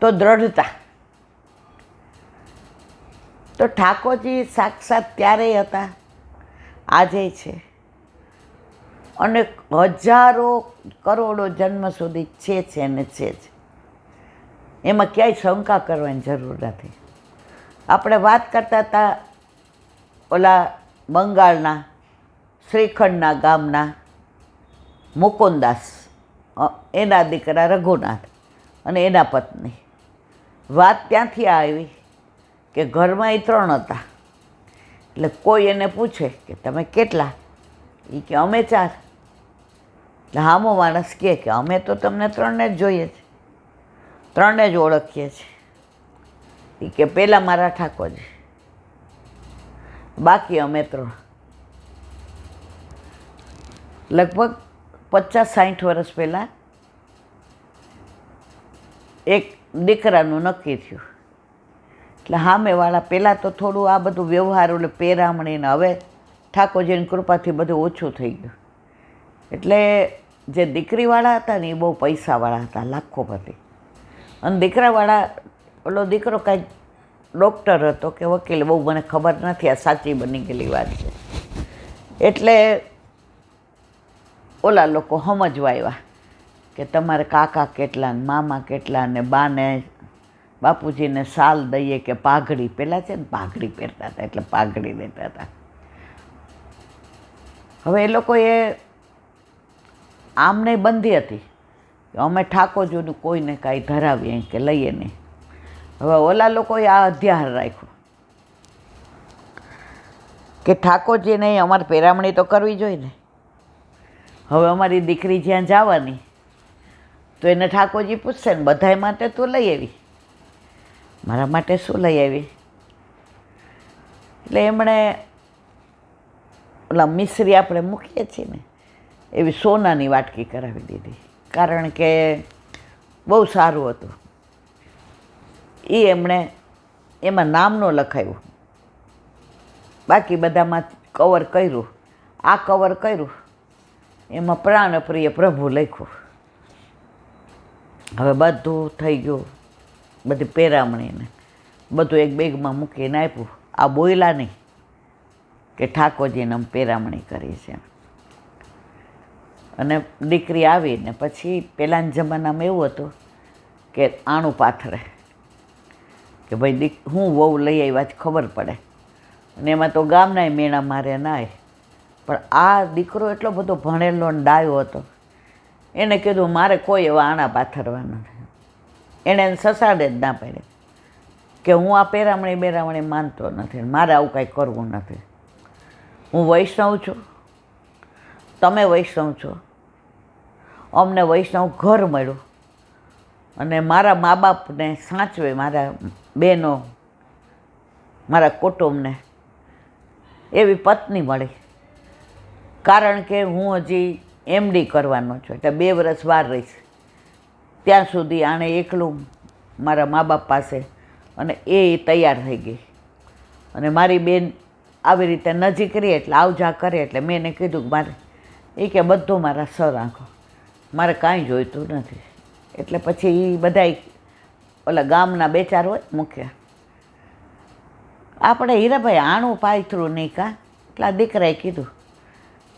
તો દ્રઢતા. તો ઠાકોરજી સાક્ષાત ત્યારેય હતા, આજે છે, અને હજારો કરોડો જન્મ સુધી છે ને છે જ. એમાં ક્યાંય શંકા કરવાની જરૂર નથી. આપણે વાત કરતા હતા ઓલા બંગાળના શ્રીખંડના ગામના મુકુંદાસ, એના દીકરા રઘુનાથ અને એના પત્ની. વાત ત્યાંથી આવી કે ઘરમાં એ 3 હતા. એટલે કોઈ એને પૂછે કે તમે કેટલા? એ કે અમે 4. એટલે હામો માણસ કહે કે અમે તો તમને 3ને જ જોઈએ છે, 3ને જ ઓળખીએ છીએ. એ કે પહેલાં મારા ઠાકોરજી, બાકી અમે 3. લગભગ 50-60 વર્ષ પહેલાં એક દીકરાનું નક્કી થયું. એટલે સામેવાળા પહેલાં તો થોડું આ બધું વ્યવહાર એટલે પેરામણીને, હવે ઠાકોરજીની કૃપાથી બધું ઓછું થઈ ગયું. એટલે જે દીકરીવાળા હતા ને એ બહુ પૈસાવાળા હતા, લાખોપતિ. અને દીકરાવાળા ઓલો દીકરો કાંઈક ડૉક્ટર હતો કે વકીલ, બહુ મને ખબર નથી, આ સાચી બની ગયેલી વાત છે. એટલે ઓલા લોકો સમજવા આવ્યા કે તમારે કાકા કેટલા ને મામા કેટલા ને બાને બાપુજીને શાલ દઈએ કે પાઘડી, પહેલાં છે ને પાઘડી પહેરતા હતા એટલે પાઘડી દેતા હતા. હવે એ લોકોએ આમને બંધી હતી કે અમે ઠાકોરજીનું કોઈને કાંઈ ધરાવીએ કે લઈએ નહીં. હવે ઓલા લોકોએ આ અધ્યાહાર રાખ્યો કે ઠાકોરજીને અમારે પેરામણી તો કરવી જોઈએ ને. હવે અમારી દીકરી જ્યાં જવાની તો એને ઠાકોરજી પૂછશે ને બધાય માટે તું લઈ આવી, મારા માટે શું લઈ આવી? એટલે એમણે ઓલા મિશ્રી આપણે મૂકીએ છીએ ને એવી સોનાની વાટકી કરાવી દીધી, કારણ કે બહુ સારું હતું. એ એમણે એમાં નામ ન લખાયું, બાકી બધામાં કવર કર્યું. આ કવર કર્યું એમાં પ્રાણપ્રિય પ્રભુ લખ્યું. હવે બધું થઈ ગયું, બધી પેરામણીને બધું એક બેગમાં મૂકીને આપ્યું. આ બોયલા નહીં કે ઠાકોરજીને આમ પેરામણી કરી છે. અને દીકરી આવીને પછી પહેલાંના જમાનામાં એવું હતું કે આણું પાથરે કે ભાઈ હું વહુ લઈ આવ્યા જ ખબર પડે. અને એમાં તો ગામનાય મેણા મારે નાય. પણ આ દીકરો એટલો બધો ભણેલો ને ડાયો હતો, એને કીધું મારે કોઈ એવા આણા પાથરવા નથી. એણે સસાડે જ ના પાડે કે હું આ પેરામણી બેરામણી માનતો નથી, મારે આવું કાંઈ કરવું નથી. હું વૈષ્ણવ છું, તમે વૈષ્ણવ છો, અમને વૈષ્ણવ ઘર મળ્યું, અને મારા મા બાપને સાચવે, મારા બહેનો, મારા કુટુંબને એવી પત્ની મળી. કારણ કે હું હજી MD કરવાનો છું, એટલે 2 વર્ષ વાર રહીશ. ત્યાં સુધી આણે એકલું મારા મા બાપ પાસે, અને એ તૈયાર થઈ ગઈ. અને મારી બેન આવી રીતે નજીક રહી એટલે આવજા કરે. એટલે મેં એને કીધું કે મારે, એ કે બધું મારા સર આંખો, મારે કાંઈ જોઈતું નથી. એટલે પછી એ બધાય ઓલા ગામના 2-4 હોય મૂક્યા. આપણે હીરાભાઈ આણું પાથરું નહીં કાં? એટલે આ દીકરાએ કીધું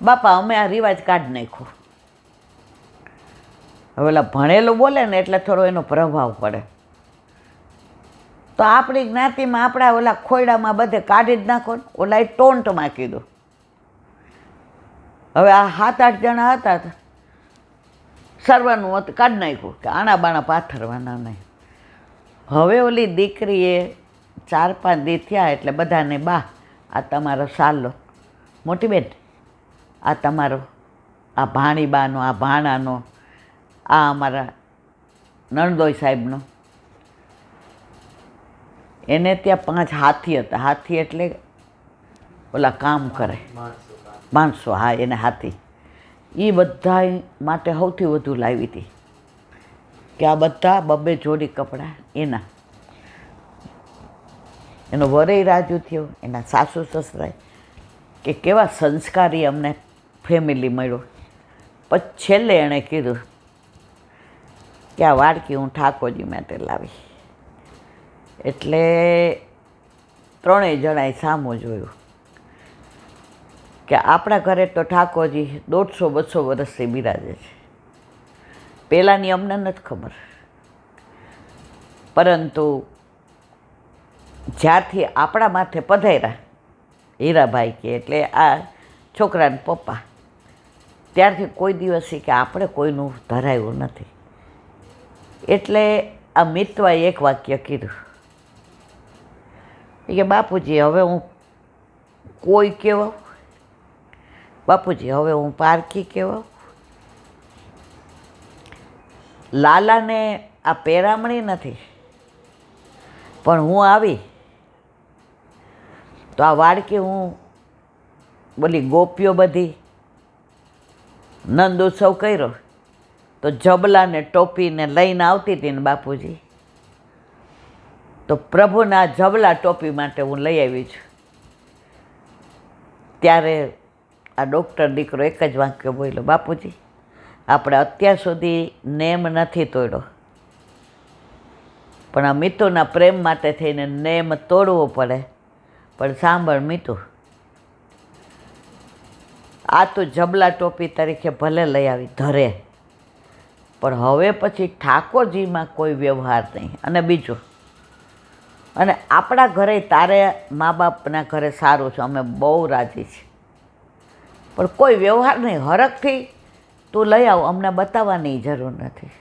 બાપા અમે આ રિવાજ કાઢી નાખ્યો. હવે ઓલા ભણેલું બોલે ને એટલે થોડો એનો પ્રભાવ પડે. તો આપણી જ્ઞાતિમાં આપણા ઓલા ખોયડામાં બધે કાઢી જ નાખો ને. ઓલા એ ટોન્ટમાં કીધું. હવે આ 7-8 જણા હતા, સર્વનું કાઢી નાખ્યું કે આણા બાણા પાથરવાના નહીં. હવે ઓલી દીકરીએ 4-5 દી થયા એટલે બધાને બા આ તમારો સાલો, મોટી બેન આ તમારો, આ ભાણીબાનો, આ ભાણાનો, આ અમારા નણદોઈ સાહેબનો. એને ત્યાં 5 હાથી હતા. હાથી એટલે ઓલા કામ કરે માણસો, હા એને હાથી. એ બધા માટે સૌથી વધુ લાવી હતી કે આ બધા 2-2 જોડી કપડાં એના. એનો વરય રાજુ થયો, એના સાસુ સસરાય, કે કેવા સંસ્કારી અમને ફેમિલી મળ્યો. પછી છેલ્લે એણે કીધું કે આ વાડકી હું ઠાકોરજી માટે લાવી. એટલે ત્રણેય જણાએ સામું જોયું કે આપણા ઘરે તો ઠાકોરજી 150-200 વર્ષથી બિરાજે છે. પહેલાંની અમને નથી ખબર, પરંતુ જ્યારથી આપણા માથે પધાર્યા હીરાભાઈ કે એટલે આ છોકરાના પપ્પા, ત્યારથી કોઈ દિવસે કે આપણે કોઈનું ધરાયું નથી. એટલે આ મિતવાએ એક વાક્ય કીધું કે બાપુજી હવે હું કોઈ કહેવાઉં, બાપુજી હવે હું પારકી કહેવાઉં. લાલાને આ પેરામણી નથી, પણ હું આવી તો આ વાડકી હું બોલી ગોપીઓ બધી નંદ ઉત્સવ કર્યો તો જબલાને ટોપીને લઈને આવતી હતી ને બાપુજી, તો પ્રભુના જબલા ટોપી માટે હું લઈ આવી છું. ત્યારે આ ડૉક્ટર દીકરો એક જ વાક્ય બોલ્યો, બાપુજી આપણે અત્યાર સુધી નેમ નથી તોડ્યો, પણ આ મીતુના પ્રેમ માટે થઈને નેમ તોડવો પડે. પણ સાંભળ મીતુ, આ તો જબલા ટોપી તરીકે ભલે લઈ આવી ધરે, પણ હવે પછી ઠાકોરજીમાં કોઈ વ્યવહાર નહીં. અને બીજું, અને આપણા ઘરે તારે મા બાપના ઘરે સારું છે, અમે બહુ રાજી છીએ, પણ કોઈ વ્યવહાર નહીં. હરખથી તું લઈ આવ, અમને બતાવવાની જરૂર નથી,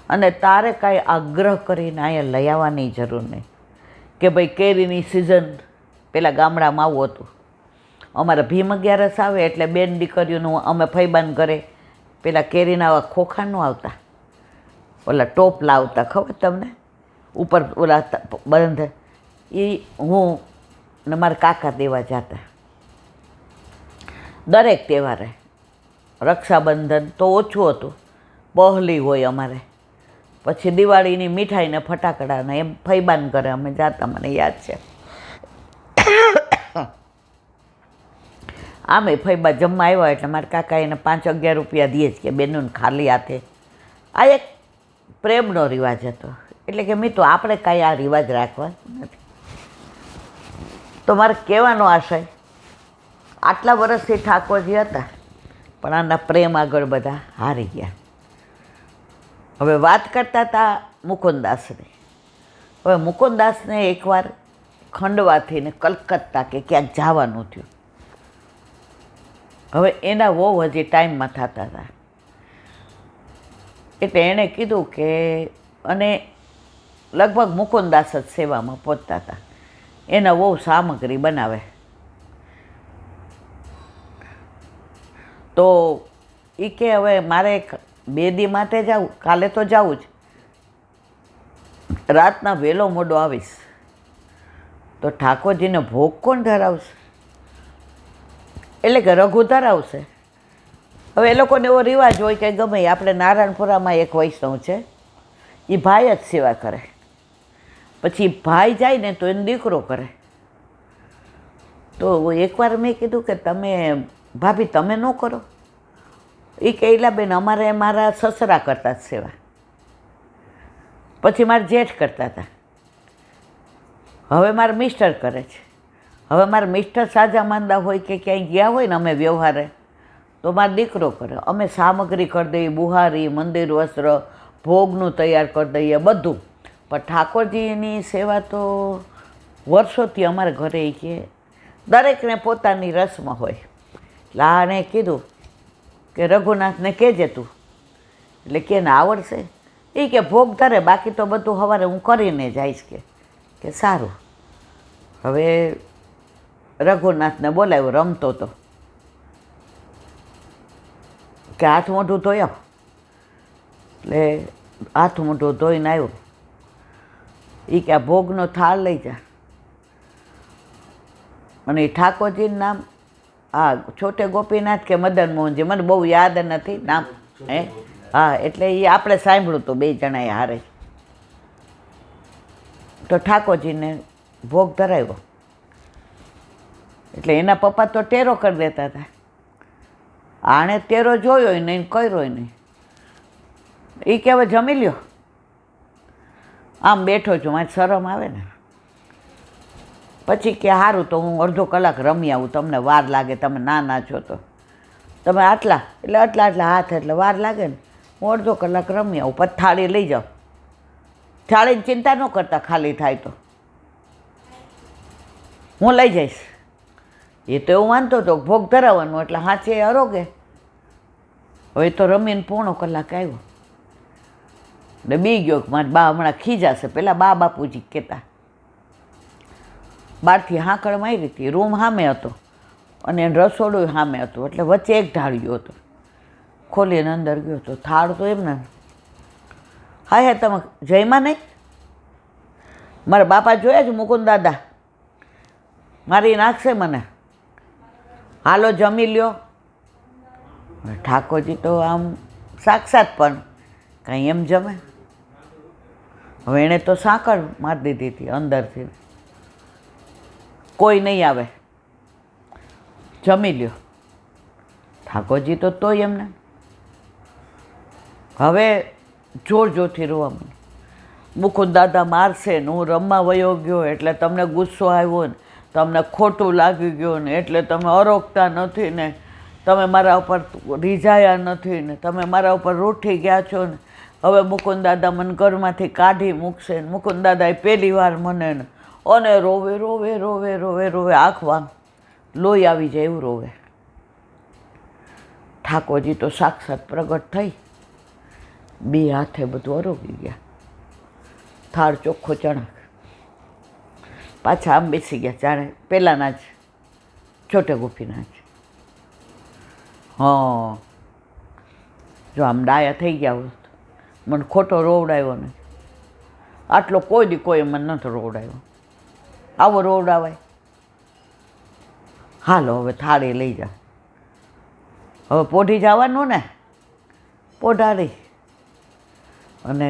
અને તારે કાંઈ આગ્રહ કરીને અહીંયા લઈ આવવાની જરૂર નહીં કે ભાઈ કેરીની સિઝન. પહેલાં ગામડામાં આવું હતું, અમારે ભીમ 11 આવે એટલે બેન દીકરીઓનું અમે ફૈબાન ઘરે પેલા કેરીના આવા ખોખા ન આવતા, ઓલા ટોપ લાવતા, ખબર તમને, ઉપર ઓલા બંધ, એ હું ને મારા કાકા દેવા જતા. દરેક તહેવારે રક્ષાબંધન તો ઓછું હતું, પહલી હોય અમારે, પછી દિવાળીની મીઠાઈને ફટાકડાને એમ ફૈબાન કરે અમે જાતા, મને યાદ છે. આમે ફૈબા જમવા આવ્યા એટલે મારા કાકા એને 5-11 રૂપિયા દે જ કે બેનોને ખાલી હાથે. આ એક પ્રેમનો રિવાજ હતો. એટલે કે મિત્રો આપણે કાંઈ આ રિવાજ રાખવા નથી. તો મારે કહેવાનો આશય, આટલા વર્ષથી ઠાકોરજી હતા, પણ આના પ્રેમ આગળ બધા હારી ગયા. હવે વાત કરતા હતા મુકુંદાસની. હવે મુકુંદાસને એકવાર ખંડવાથી ને કલકત્તા કે ક્યાંક જવાનું થયું. હવે એના વહુ હજી ટાઈમમાં થતા હતા, એટલે એણે કીધું કે, અને લગભગ મુકુંદાસ જ સેવામાં પહોંચતા હતા. એના વહુ સામગ્રી બનાવે, તો એ કે હવે મારે 2 દી માટે જાઉં, કાલે તો જાઉં જ, રાતના વહેલો મોડો આવીશ તો ઠાકોરજીને ભોગ કોણ ધરાવશે? એટલે કે રઘુ ધરાવશે. હવે એ લોકોને એવો રિવાજ હોય કે ગમે, આપણે નારાયણપુરામાં એક વૈષ્ણવ છે, એ ભાઈ જ સેવા કરે, પછી ભાઈ જાય ને તો એને દીકરો કરે. તો એકવાર મેં કીધું કે તમે ભાભી તમે ન કરો? એ કે બેન અમારે મારા સસરા કરતા જ સેવા, પછી મારા જેઠ કરતા હતા, હવે મારા મિસ્ટર કરે છે. હવે મારા મિસ્ટર સાજા માંદા હોય કે ક્યાંય ગયા હોય ને અમે વ્યવહારે, તો મારો દીકરો કરે. અમે સામગ્રી કરી દઈએ, બુહારી, મંદિર વસ્ત્ર, ભોગનું તૈયાર કરી દઈએ, બધું. પણ ઠાકોરજીની સેવા તો વર્ષોથી અમારા ઘરે કે દરેકને પોતાની રસમ હોય. એટલે આને કીધું કે રઘુનાથને કહેજે તું, એટલે કે ને આવડશે? એ કે ભોગ ધરે, બાકી તો બધું સવારે હું કરીને જઈશ કે સારું. હવે રઘુનાથને બોલાવ્યો, રમતો હતો, કે હાથ મોઢું ધોઈ આવ. એટલે હાથ મોઢું ધોઈને આવ્યો. એ કે આ ભોગનો થાળ લઈ જા. અને એ ઠાકોરજીનું નામ, હા, છોટે ગોપીનાથ કે મદન મોહનજી, મને બહુ યાદ નથી નામ. હા, એટલે એ આપણે સાંભળ્યું હતું 2 જણાએ હારે. તો ઠાકોરજીને ભોગ ધરાવ્યો. એટલે એના પપ્પા તો ટેરો કરી દેતા હતા, આણે ટેરો જોયો નહીં, કર્યો નહીં. એ કે હવે જમી લ્યો. આમ બેઠો છું, મારે શરમ આવે ને. પછી કે સારું તો હું અડધો કલાક રમી આવું, તમને વાર લાગે, તમે નાના છો તો તમે આટલા એટલે આટલા આટલા હાથ એટલે વાર લાગે ને, હું અડધો કલાક રમી આવું, પછી થાળી લઈ જાઉં. થાળીની ચિંતા ન કરતા, ખાલી થાય તો હું લઈ જઈશ. એ તો એવું માનતો હતો ભોગ ધરાવવાનું એટલે હાથે અરોગે. હવે તો રમીને પોણો કલાક આવ્યો ને બી ગયો કે મારા બા હમણાં ખીજાશે. પેલા બા બાપુજી કહેતા. બહારથી હાંકળ મારી હતી, રૂમ સામે હતો અને રસોડું સામે હતું, એટલે વચ્ચે એક ઢાળિયો હતો. ખોલીને અંદર ગયો તો થાળ તો એમને. હા તમે જયમાં નહીં? મારા બાપા જોયા છે મુકુંદ દાદા, મારી નાખશે મને, હાલો જમી લ્યો. ઠાકોરજી તો આમ સાક્ષાત પણ કાંઈ એમ જમે. હવે એણે તો સાંકળ મારી દીધી હતી અંદરથી, કોઈ નહીં આવે, જમી લ્યો. ઠાકોરજી તો તોય એમને હવે જોર જોરથી રોવા મને. મુકુંદ દાદા મારશે ને હું રમવા વયો ગયો એટલે તમને ગુસ્સો આવ્યો ને, તમને ખોટું લાગી ગયું ને, એટલે તમે અરોગતા નથી ને, તમે મારા ઉપર રીઝાયા નથી ને, તમે મારા ઉપર રૂઠી ગયા છો ને, હવે મુકુંદ દાદા મને ઘરમાંથી કાઢી મૂકશે ને. મુકુંદ દાદાએ પહેલી વાર મને ને અને રોવે રોવે રોવે રોવે રોવે, આંખમાં લોહી આવી જાય એવું રોવે. ઠાકોરજી તો સાક્ષાત પ્રગટ થઈ, બે હાથે બધું અરોગી ગયા. થાળ ચોખ્ખો ચણાક. પાછા આમ બેસી ગયા જાણે પહેલાંના જ છોટે ગોપીના જ. હા, જો આમ ડાયા થઈ ગયા હોત, મને ખોટો રોવડાવ્યો ને. આટલો કોઈ દી કોઈ મને નથી રોવડાવ્યો, આવો રોવડાવાય. હાલો હવે થાળી લઈ જા, હવે પોઢી જવાનું ને. પોઢાડી અને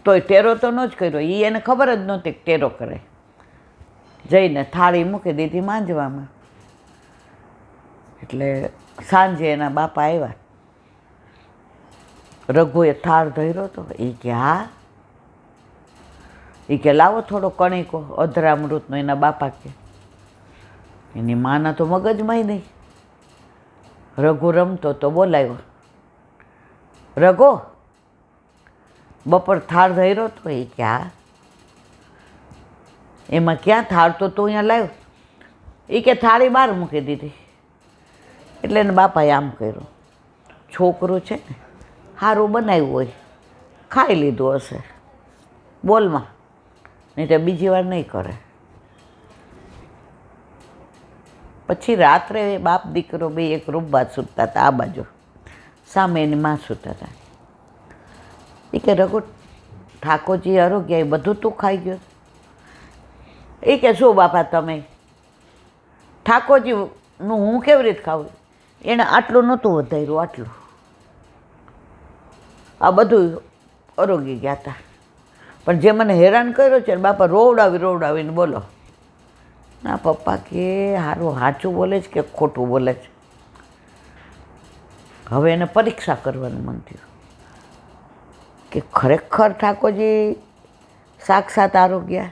તોય ટેરો તો ન જ કર્યો, એ એને ખબર જ નહોતી કે ટેરો કરે. જઈને થાળી મૂકી દીધી માંજવામાં. એટલે સાંજે એના બાપા આવ્યા. રઘુએ થાળ ધર્યો હતો. એ કે હા, એ કે લાવો થોડો કણીકો અધરામૃતનો. એના બાપા કે એની માના તો મગજમાંય નહીં. રઘુ રમતો તો બોલાવ્યો, રઘો બપોર થાળ ધર્યો તો. એ કે હા. એમાં ક્યાં થાળ તો તું અહીંયા લાવ્યો? એ કે થાળી બહાર મૂકી દીધી. એટલે એને બાપાએ આમ કર્યું, છોકરું છે ને સારું બનાવ્યું હોય, ખાઈ લીધું હશે, બોલમાં, નહીં તો બીજી વાર નહીં કરે. પછી રાત્રે બાપ દીકરો બે એક રૂમમાં સૂતા હતા, આ બાજુ સામે એની માં સૂતા હતા. એ કે રઘુ ઠાકોરજી આરોગ્ય એ બધું તું ખાઈ ગયો? એ કે શું બાપા તમે, ઠાકોરજીનું હું કેવી રીતે ખાવું? એણે આટલું નહોતું વધાર્યું, આટલું આ બધું આરોગી ગયા હતા. પણ જે મને હેરાન કર્યો છે ને બાપા, રોવડાવી રોવડાવીને બોલો. ના પપ્પા કે સારું સાચું બોલે છે કે ખોટું બોલે છે. હવે એને પરીક્ષા કરવાનું મન થયું કે ખરેખર ઠાકોરજી સાક્ષાત આરોગ્યા.